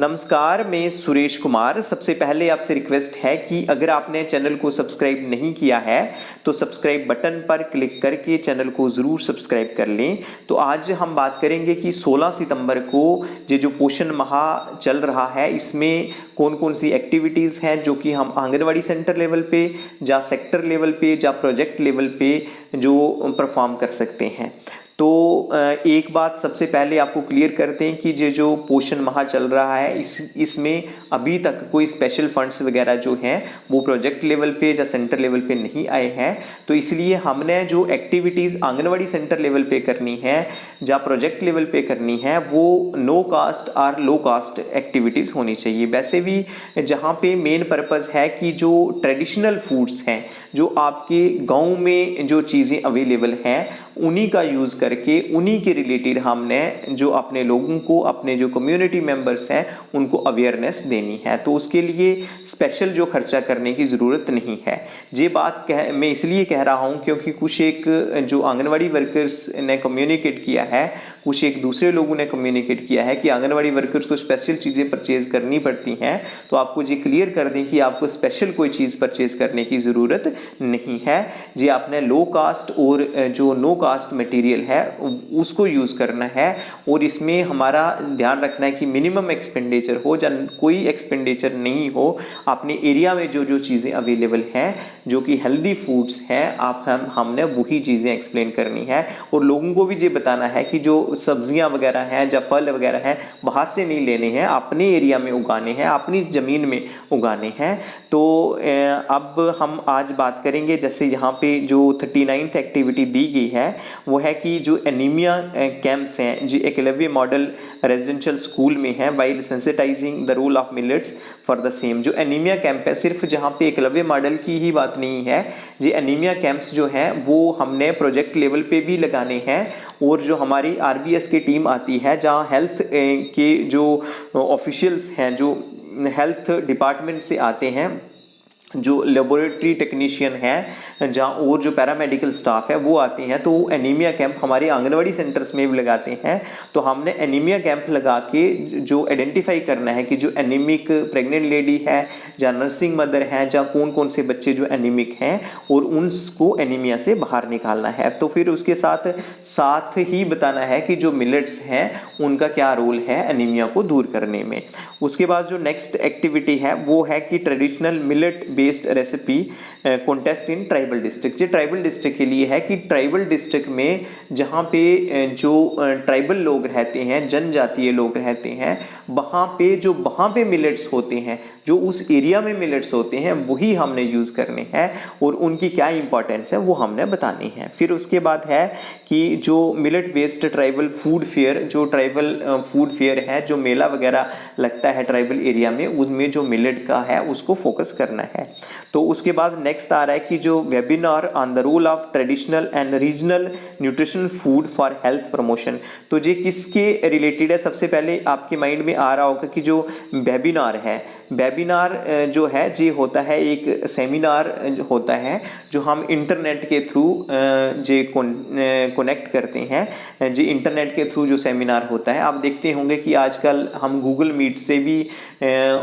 नमस्कार, मैं सुरेश कुमार। सबसे पहले आपसे रिक्वेस्ट है कि अगर आपने चैनल को सब्सक्राइब नहीं किया है तो सब्सक्राइब बटन पर क्लिक करके चैनल को ज़रूर सब्सक्राइब कर लें। तो आज हम बात करेंगे कि 16 सितंबर को ये जो पोषण माह चल रहा है इसमें कौन कौन सी एक्टिविटीज़ हैं जो कि हम आंगनवाड़ी सेंटर लेवल पे या सेक्टर लेवल पे या प्रोजेक्ट लेवल पे जो परफॉर्म कर सकते हैं। तो एक बात सबसे पहले आपको क्लियर करते हैं कि ये जो पोषण माह चल रहा है इसमें अभी तक कोई स्पेशल फंड्स वगैरह जो हैं वो प्रोजेक्ट लेवल पे या सेंटर लेवल पे नहीं आए हैं। तो इसलिए हमने जो एक्टिविटीज़ आंगनवाड़ी सेंटर लेवल पे करनी है या प्रोजेक्ट लेवल पे करनी है वो नो कास्ट और लो कास्ट एक्टिविटीज़ होनी चाहिए। वैसे भी जहाँ पे मेन पर्पज़ है कि जो ट्रेडिशनल फूड्स हैं, जो आपके गांव में जो चीज़ें अवेलेबल हैं उन्हीं का यूज़ करके उन्हीं के रिलेटेड हमने जो अपने लोगों को, अपने जो कम्युनिटी मेंबर्स हैं उनको अवेयरनेस देनी है। तो उसके लिए स्पेशल जो खर्चा करने की ज़रूरत नहीं है। ये बात मैं इसलिए कह रहा हूँ क्योंकि कुछ एक जो आंगनवाड़ी वर्कर्स ने कम्युनिकेट किया है, कुछ एक दूसरे लोगों ने कम्युनिकेट किया है कि आंगनवाड़ी वर्कर्स को स्पेशल चीज़ें परचेज़ करनी पड़ती हैं। तो आपको ये क्लियर कर दें कि आपको स्पेशल कोई चीज़ परचेज़ करने की ज़रूरत नहीं है। जी आपने लो कास्ट और जो नो कास्ट मटेरियल है उसको यूज़ करना है। और इसमें हमारा ध्यान रखना है कि मिनिमम एक्सपेंडिचर हो या कोई एक्सपेंडिचर नहीं हो। अपने एरिया में जो जो चीज़ें अवेलेबल हैं जो कि हेल्दी फूड्स हैं हमने वही चीज़ें एक्सप्लेन करनी है। और लोगों को भी ये बताना है कि जो सब्जियां वगैरह हैं या फल वगैरह हैं बाहर से नहीं लेने हैं, अपने एरिया में उगाने हैं, अपनी ज़मीन में उगाने हैं। तो अब हम आज बात करेंगे, जैसे यहाँ पे जो 39th एक्टिविटी दी गई है वो है कि जो एनीमिया कैंप्स हैं जो एकलव्य मॉडल रेजिडेंशियल स्कूल में है while sensitising the role of millets for the same. जो एनीमिया कैंप है सिर्फ जहाँ पे एकलव्य मॉडल की ही बात नहीं है, ये एनीमिया कैंप्स जो हैं वो हमने प्रोजेक्ट लेवल पे भी लगाने हैं। और जो हमारी आरबीएस की टीम आती है जहाँ हेल्थ के जो ऑफिशियल्स हैं, जो हेल्थ डिपार्टमेंट से आते हैं, जो लेबोरेटरी टेक्नीशियन हैं जहाँ और जो पैरामेडिकल स्टाफ है वो आते हैं, तो एनीमिया कैंप हमारे आंगनवाड़ी सेंटर्स में भी लगाते हैं। तो हमने एनीमिया कैंप लगा के जो आइडेंटिफाई करना है कि जो एनीमिक प्रेग्नेंट लेडी है या नर्सिंग मदर है या कौन कौन से बच्चे जो एनीमिक हैं और उनको एनीमिया से बाहर निकालना है। तो फिर उसके साथ ही बताना है कि जो मिलेट्स हैं उनका क्या रोल है एनीमिया को दूर करने में। उसके बाद जो नेक्स्ट एक्टिविटी है वो है कि traditional millet based recipe contest in tribal district. ये ट्राइबल डिस्ट्रिक्ट के लिए है कि ट्राइबल डिस्ट्रिक्ट में जहाँ पे जो ट्राइबल लोग रहते हैं, जनजातीय लोग रहते हैं, वहाँ पे मिलेट्स होते हैं, जो उस एरिया में मिलेट्स होते हैं वही हमने यूज़ करने हैं और उनकी क्या इंपॉर्टेंस है वो हमने बतानी है। फिर उसके बाद है कि जो millet based tribal food fair, जो ट्राइबल फूड फेयर है, जो मेला वगैरह लगता है ट्राइबल एरिया में, उसमें जो मिलेट का है उसको फोकस करना है। तो उसके बाद नेक्स्ट आ रहा है कि जो webinar on the role of traditional and regional nutritional food for health promotion. तो ये किसके रिलेटेड है? सबसे पहले आपके माइंड में आ रहा होगा कि जो वेबिनार है, वेबिनार जो है ये होता है एक सेमिनार होता है जो हम इंटरनेट के थ्रू जे कनेक्ट करते हैं। जी इंटरनेट के थ्रू जो सेमिनार होता है, आप देखते होंगे कि आजकल हम गूगल मीट से भी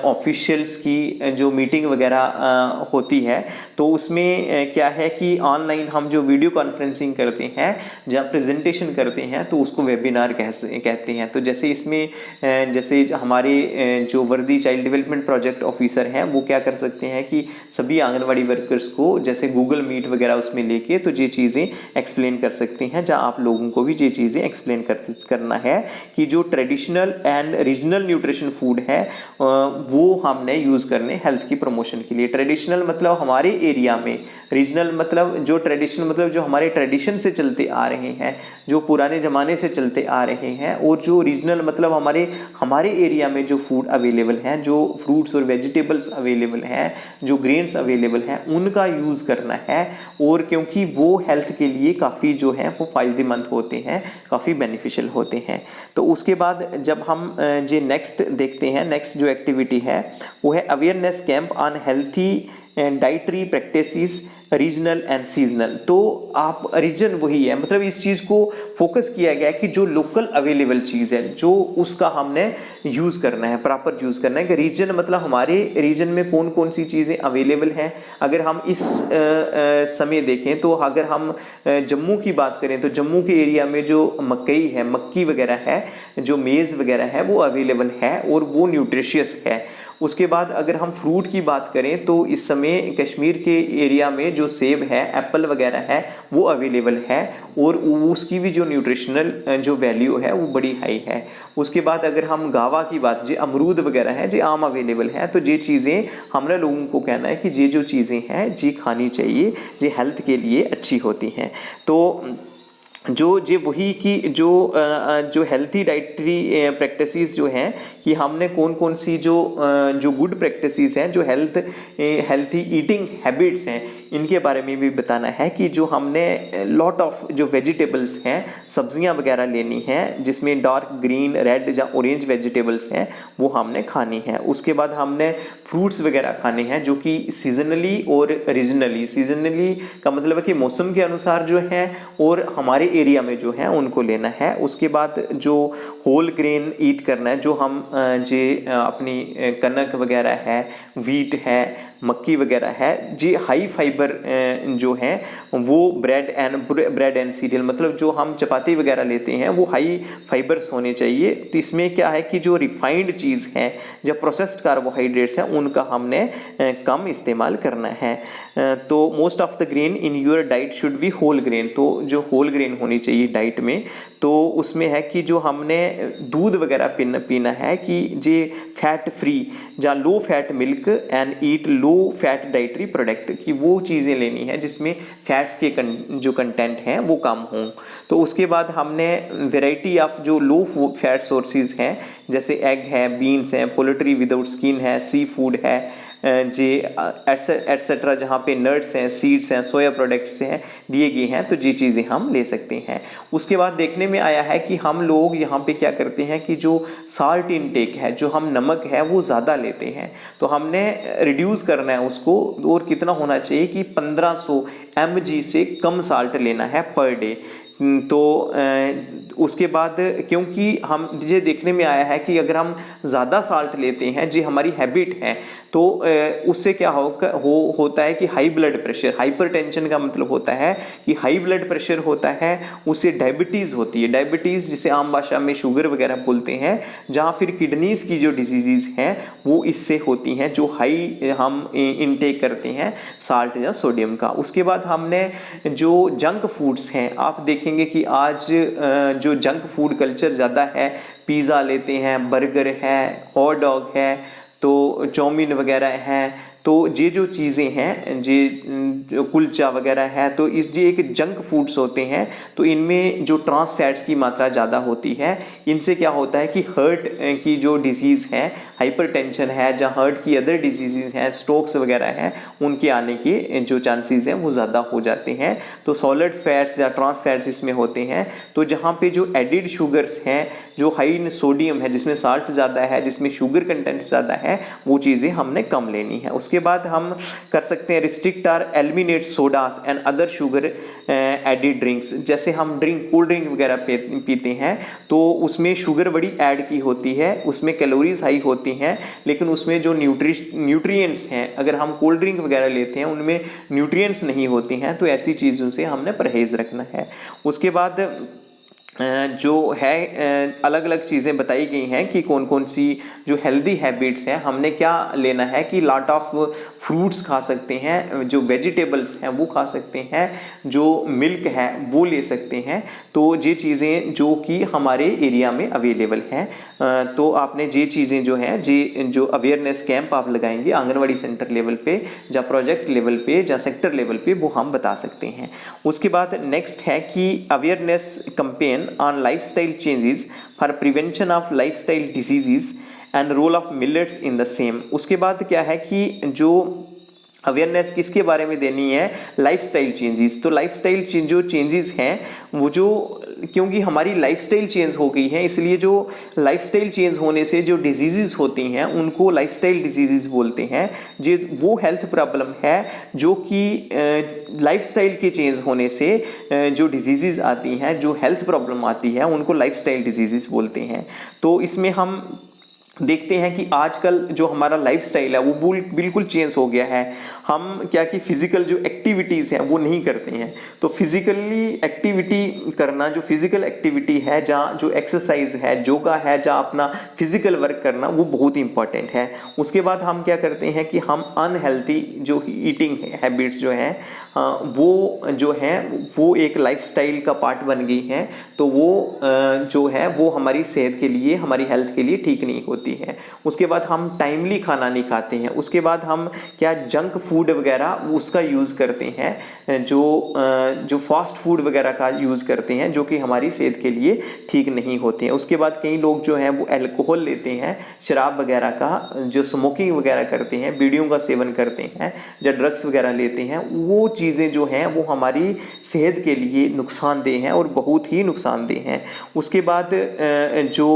ऑफिशियल्स की जो मीटिंग वगैरह होती है तो उसमें क्या है कि ऑनलाइन हम जो वीडियो कॉन्फ्रेंसिंग करते हैं, जहाँ प्रेजेंटेशन करते हैं, तो उसको वेबिनार कहते हैं। तो जैसे इसमें जैसे हमारे जो वर्दी चाइल्ड डेवलपमेंट प्रोजेक्ट ऑफिसर हैं वो क्या कर सकते हैं कि सभी आंगनवाड़ी वर्कर्स को जैसे गूगल मीट वगैरह उसमें लेके तो ये चीज़ें एक्सप्लेन कर सकते हैं, जहाँ आप लोगों को भी ये चीज़ें एक्सप्लेन करना है कि जो traditional and regional nutrition food है वो हमने यूज़ करने हेल्थ की प्रमोशन के लिए। ट्रेडिशनल मतलब हमारे एरिया में, रीजनल मतलब जो ट्रेडिशनल मतलब जो हमारे ट्रेडिशन से चलते आ रहे हैं, जो पुराने ज़माने से चलते आ रहे हैं, और जो रीजनल मतलब हमारे एरिया में जो फूड अवेलेबल हैं, जो फ्रूट्स और वेजिटेबल्स अवेलेबल हैं, जो ग्रेन्स अवेलेबल हैं, उनका यूज़ करना है। और क्योंकि वो हेल्थ के लिए काफ़ी जो है वो फ़ायदेमंद होते हैं, काफ़ी बेनिफिशियल होते हैं। तो उसके बाद जब हम जो नेक्स्ट देखते हैं, नेक्स्ट जो एक्टिविटी है वो है awareness camp on healthy dietary practices regional and seasonal. तो आप रीजन वही है, मतलब इस चीज़ को फोकस किया गया है कि जो लोकल अवेलेबल चीज़ है जो उसका हमने यूज़ करना है, प्रॉपर यूज़ करना है। कि रीजन मतलब हमारे रीजन में कौन कौन सी चीज़ें अवेलेबल हैं। अगर हम इस समय देखें तो अगर हम जम्मू की बात करें तो जम्मू के एरिया में जो मकई है, मक्की वगैरह है, जो मेज़ वगैरह है वो अवेलेबल है और वो न्यूट्रिशियस है। उसके बाद अगर हम फ्रूट की बात करें तो इस समय कश्मीर के एरिया में जो सेब है, एप्पल वगैरह है वो अवेलेबल है और उसकी भी जो न्यूट्रिशनल जो वैल्यू है वो बड़ी हाई है। उसके बाद अगर हम गावा की बात, जो अमरूद वगैरह है जो आम अवेलेबल है, तो ये चीज़ें हमारे लोगों को कहना है कि ये जो चीज़ें हैं जी खानी चाहिए, ये हेल्थ के लिए अच्छी होती हैं। तो जो वही की जो हेल्थी डाइटरी प्रैक्टिसेस जो हैं कि हमने कौन कौन सी जो गुड प्रैक्टिसेस हैं, जो हेल्थी ईटिंग हैबिट्स हैं, इनके बारे में भी बताना है। कि जो हमने लॉट ऑफ जो वेजिटेबल्स हैं, सब्जियां वगैरह लेनी हैं जिसमें डार्क ग्रीन, रेड या ऑरेंज वेजिटेबल्स हैं वो हमने खानी है। उसके बाद हमने फ्रूट्स वगैरह खाने हैं जो कि सीजनली और रीजनली, सीजनली का मतलब है कि मौसम के अनुसार जो है और हमारे एरिया में जो है उनको लेना है। उसके बाद जो होल ग्रेन ईट करना है, जो हम अपनी कनक वगैरह है, वीट है, मक्की वगैरह है, जी हाई फाइबर जो है वो ब्रेड एंड सीरियल, मतलब जो हम चपाती वगैरह लेते हैं वो हाई फाइबर्स होने चाहिए। तो इसमें क्या है कि जो रिफाइंड चीज़ है या प्रोसेस्ड कार्बोहाइड्रेट्स हैं उनका हमने कम इस्तेमाल करना है। तो most of the grain in your diet should be whole grain, तो जो होल ग्रेन होनी चाहिए डाइट में। तो उसमें है कि जो हमने दूध वगैरह पीना है कि जे फैट फ्री या low fat milk and eat low fat dietary product, की वो चीज़ें लेनी है जिसमें फैट्स के जो कंटेंट हैं वो कम हों। तो उसके बाद हमने वैरायटी ऑफ जो लो फैट सोर्सेज हैं जैसे एग है, बीन्स हैं, पोल्ट्री विदाउट स्किन है, सी फूड है, जी एटसेट्रा, जहाँ पे नट्स हैं, सीड्स हैं, सोया प्रोडक्ट्स हैं दिए गए हैं, तो ये चीज़ें हम ले सकते हैं। उसके बाद देखने में आया है कि हम लोग यहाँ पे क्या करते हैं कि जो साल्ट इनटेक है, जो हम नमक है वो ज़्यादा लेते हैं, तो हमने रिड्यूस करना है उसको। और कितना होना चाहिए कि 1500 mg से कम साल्ट लेना है पर डे। तो उसके बाद क्योंकि हम ये देखने में आया है कि अगर हम ज़्यादा साल्ट लेते हैं, जो हमारी हैबिट है, तो उससे क्या होता है कि हाई ब्लड प्रेशर, हाइपरटेंशन का मतलब होता है कि हाई ब्लड प्रेशर होता है, उससे डायबिटीज़ होती है। डायबिटीज़ जिसे आम भाषा में शुगर वगैरह बोलते हैं, जहाँ फिर किडनीज़ की जो डिजीज़ हैं वो इससे होती हैं, जो हाई हम इनटेक करते हैं साल्ट या सोडियम का। उसके बाद हमने जो जंक फूड्स हैं, आप देखेंगे कि आज जो जंक फूड कल्चर ज़्यादा है, पिज़्ज़ा लेते हैं, बर्गर है, हॉट डॉग है, तो चाउमीन वगैरह हैं, तो ये जो चीज़ें हैं, जो कुलचा वगैरह है, तो ये एक जंक फूड्स होते हैं। तो इनमें जो ट्रांस फैट्स की मात्रा ज़्यादा होती है। इनसे क्या होता है कि हार्ट की जो डिजीज़ है, हाइपरटेंशन है, जहाँ हार्ट की अदर डिजीज़ हैं, स्ट्रोक्स वगैरह हैं, उनके आने के जो चांसेस हैं वो ज़्यादा हो जाते हैं। तो सॉलिड फैट्स या ट्रांस फैट्स इसमें होते हैं। तो जहाँ पे जो एडिड शुगर्स हैं, जो हाई इन सोडियम है, जिसमें साल्ट ज़्यादा है, जिसमें शुगर कंटेंट ज़्यादा है, वो चीज़ें हमने कम लेनी है। उसके बाद हम कर सकते हैं restrict or eliminate sodas and other sugar added drinks. जैसे हम कोल्ड ड्रिंक वगैरह पीते हैं तो उसमें शुगर बड़ी ऐड की होती है, उसमें कैलोरीज हाई होती हैं, लेकिन उसमें जो न्यूट्रिएंट्स हैं, अगर हम कोल्ड ड्रिंक वगैरह लेते हैं उनमें न्यूट्रिएंट्स नहीं होती हैं, तो ऐसी चीज़ों से हमने परहेज़ रखना है। उसके बाद जो है अलग अलग चीज़ें बताई गई हैं कि कौन कौन सी जो हेल्दी हैबिट्स हैं, हमने क्या लेना है कि लॉट ऑफ फ्रूट्स खा सकते हैं, जो वेजिटेबल्स हैं वो खा सकते हैं, जो मिल्क है वो ले सकते हैं। तो ये चीज़ें जो कि हमारे एरिया में अवेलेबल हैं, तो आपने ये चीज़ें जो हैं जो अवेयरनेस कैंप आप लगाएंगे आंगनवाड़ी सेंटर लेवल पे या प्रोजेक्ट लेवल पे या सेक्टर लेवल पे, वो हम बता सकते हैं। उसके बाद नेक्स्ट है कि awareness campaign on lifestyle changes for prevention of lifestyle diseases and role of millets in the same। उसके बाद क्या है कि जो अवेयरनेस किसके बारे में देनी है, लाइफस्टाइल चेंजेस। तो लाइफस्टाइल जो चेंजेस हैं वो जो क्योंकि हमारी लाइफस्टाइल चेंज हो गई है, इसलिए जो लाइफस्टाइल चेंज होने से जो डिजीजेस होती हैं उनको लाइफस्टाइल डिजीजेस बोलते हैं। जो वो हेल्थ प्रॉब्लम है जो कि लाइफस्टाइल के चेंज होने से जो डिजीजेस आती हैं, जो हेल्थ प्रॉब्लम आती है, उनको लाइफस्टाइल डिजीजेस बोलते हैं। तो इसमें हम देखते हैं कि आजकल जो हमारा लाइफस्टाइल है वो बिल्कुल चेंज हो गया है। हम क्या कि फिजिकल जो एक्टिविटीज़ हैं वो नहीं करते हैं। तो फिजिकली एक्टिविटी करना, जो फिजिकल एक्टिविटी है, जहाँ जो एक्सरसाइज है, योगा है, जहाँ अपना फिजिकल वर्क करना, वो बहुत इंपॉर्टेंट है। उसके बाद हम क्या करते हैं कि हम अनहेल्थी जो ईटिंग हैबिट्स जो हैं वो जो है वो एक लाइफस्टाइल का पार्ट बन गई हैं। तो वो जो है वो हमारी सेहत के लिए, हमारी हेल्थ के लिए ठीक नहीं होती है। उसके बाद हम टाइमली खाना नहीं खाते हैं। उसके बाद हम क्या जंक फूड वगैरह उसका यूज़ करते हैं, जो फास्ट फूड वगैरह का यूज़ करते हैं, जो कि हमारी सेहत के लिए ठीक नहीं होते हैं। उसके बाद कई लोग जो हैं वो अल्कोहल लेते हैं, शराब वगैरह का, जो स्मोकिंग वगैरह करते हैं, बीड़ियों का सेवन करते हैं, या ड्रग्स वगैरह लेते हैं, वो चीज़ें जो हैं वो हमारी सेहत के लिए नुकसानदेह हैं और बहुत ही नुकसानदेह हैं। उसके बाद जो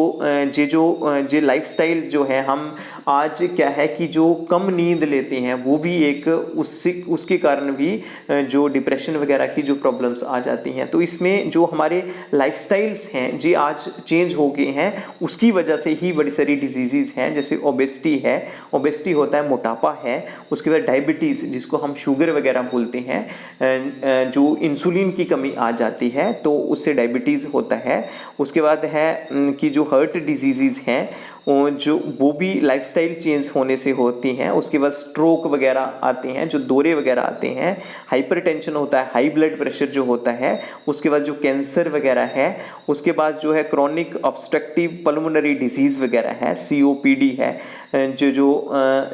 लाइफस्टाइल जो है, हम आज क्या है कि जो कम नींद लेते हैं वो भी एक उसके कारण भी जो डिप्रेशन वगैरह की जो प्रॉब्लम्स आ जाती हैं। तो इसमें जो हमारे लाइफस्टाइल्स हैं जी आज चेंज हो गए हैं, उसकी वजह से ही बड़ी सारी डिजीज़ हैं। जैसे ओबेसिटी है, ओबेसिटी होता है मोटापा है। उसके बाद डायबिटीज़ जिसको हम शुगर वगैरह बोलते हैं, जो इंसुलिन की कमी आ जाती है तो उससे डायबिटीज़ होता है। उसके बाद है कि जो हार्ट डिजीज़ हैं जो वो भी लाइफस्टाइल चेंज होने से होती हैं। उसके बाद स्ट्रोक वगैरह आते हैं, जो दौरे वगैरह आते हैं, हाइपरटेंशन होता है, हाई ब्लड प्रेशर जो होता है। उसके बाद जो कैंसर वगैरह है, उसके बाद जो है क्रॉनिक ऑब्स्ट्रक्टिव पल्मोनरी डिजीज़ वगैरह है, COPD है, जो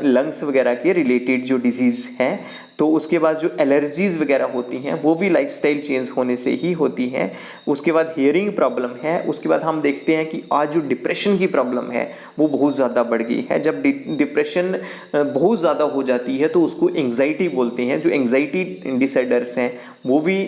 लंग्स वगैरह के रिलेटेड जो डिजीज़ हैं। तो उसके बाद जो एलर्जीज़ वगैरह होती हैं वो भी लाइफस्टाइल चेंज होने से ही होती हैं। उसके बाद हियरिंग प्रॉब्लम है। उसके बाद हम देखते हैं कि आज जो डिप्रेशन की प्रॉब्लम है वो बहुत ज़्यादा बढ़ गई है। जब डिप्रेशन बहुत ज़्यादा हो जाती है तो उसको एंग्जाइटी बोलते हैं। जो एंग्जाइटी डिसऑर्डर्स हैं वो भी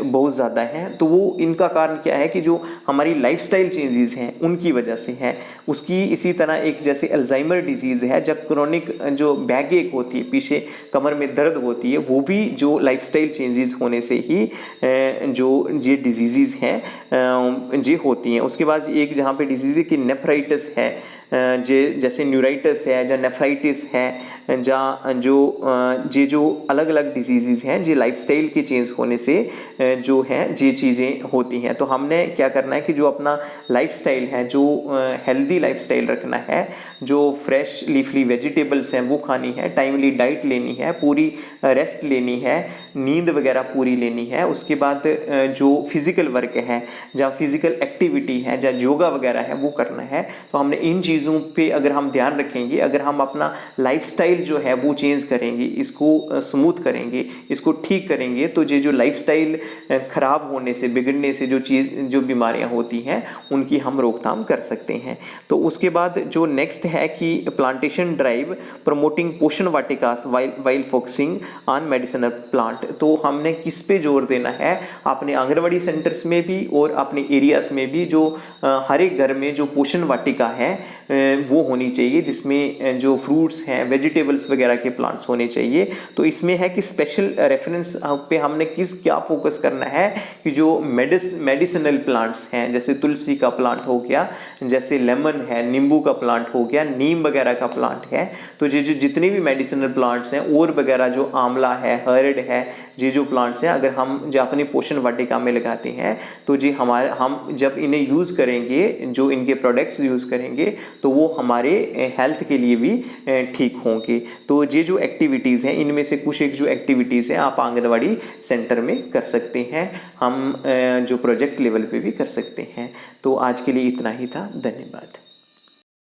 बहुत ज़्यादा हैं। तो वो इनका कारण क्या है कि जो हमारी लाइफस्टाइल चेंजेस हैं उनकी वजह से है। उसकी इसी तरह एक जैसे अल्जाइमर डिजीज़ है, जब क्रोनिक जो बैक एक होती है, पीछे कमर में दर्द होती है, वो भी जो लाइफस्टाइल चेंजेस होने से ही जो ये डिजीज़ हैं ये होती हैं। उसके बाद एक जहाँ पे डिजीज़ है कि नेफ्राइटिस है, जैसे न्यूराइटिस है, या नेफ्राइटिस है, जहाँ जो अलग अलग डिजीज़ हैं जो लाइफस्टाइल के चेंज होने से जो हैं ये चीज़ें होती हैं। तो हमने क्या करना है कि जो अपना लाइफस्टाइल है, जो हेल्दी लाइफस्टाइल रखना है, जो फ्रेश लीफली वेजिटेबल्स हैं वो खानी है, टाइमली डाइट लेनी है, पूरी रेस्ट लेनी है, नींद वगैरह पूरी लेनी है। उसके बाद जो फिज़िकल वर्क है, जहाँ फिज़िकल एक्टिविटी है, जहाँ योगा वगैरह है वो करना है। तो हमने इन चीज़ों पे अगर हम ध्यान रखेंगे, अगर हम अपना लाइफस्टाइल जो है वो चेंज करेंगे, इसको स्मूथ करेंगे, इसको ठीक करेंगे, तो ये जो लाइफस्टाइल ख़राब होने से, बिगड़ने से जो बीमारियाँ होती हैं उनकी हम रोकथाम कर सकते हैं। तो उसके बाद जो नेक्स्ट है कि प्लांटेशन ड्राइव प्रमोटिंग पोषण वाटिकास while focusing on medicinal plant. तो हमने किस पे जोर देना है, अपने आंगनवाड़ी सेंटर्स में भी और अपने एरियाज में भी जो हर एक घर में जो पोषण वाटिका है वो होनी चाहिए, जिसमें जो फ्रूट्स हैं, वेजिटेबल्स वगैरह के प्लांट्स होने चाहिए। तो इसमें है कि स्पेशल रेफरेंस पे हमने क्या फोकस करना है कि जो मेडिसिनल प्लांट्स हैं, जैसे तुलसी का प्लांट हो गया, जैसे लेमन है, नींबू का प्लांट हो गया, नीम वगैरह का प्लांट है। तो ये जो जितने भी मेडिसिनल प्लांट्स हैं और वगैरह जो आंवला है, हर्ड है, ये जो प्लांट्स हैं अगर हम जो अपनी पोषण वाटिका में लगाते हैं तो जी हम जब इन्हें यूज़ करेंगे, जो इनके प्रोडक्ट्स यूज़ करेंगे तो वो हमारे हेल्थ के लिए भी ठीक होंगे। तो ये जो एक्टिविटीज़ हैं इनमें से कुछ एक जो एक्टिविटीज़ हैं आप आंगनवाड़ी सेंटर में कर सकते हैं, हम जो प्रोजेक्ट लेवल पे भी कर सकते हैं। तो आज के लिए इतना ही था, धन्यवाद।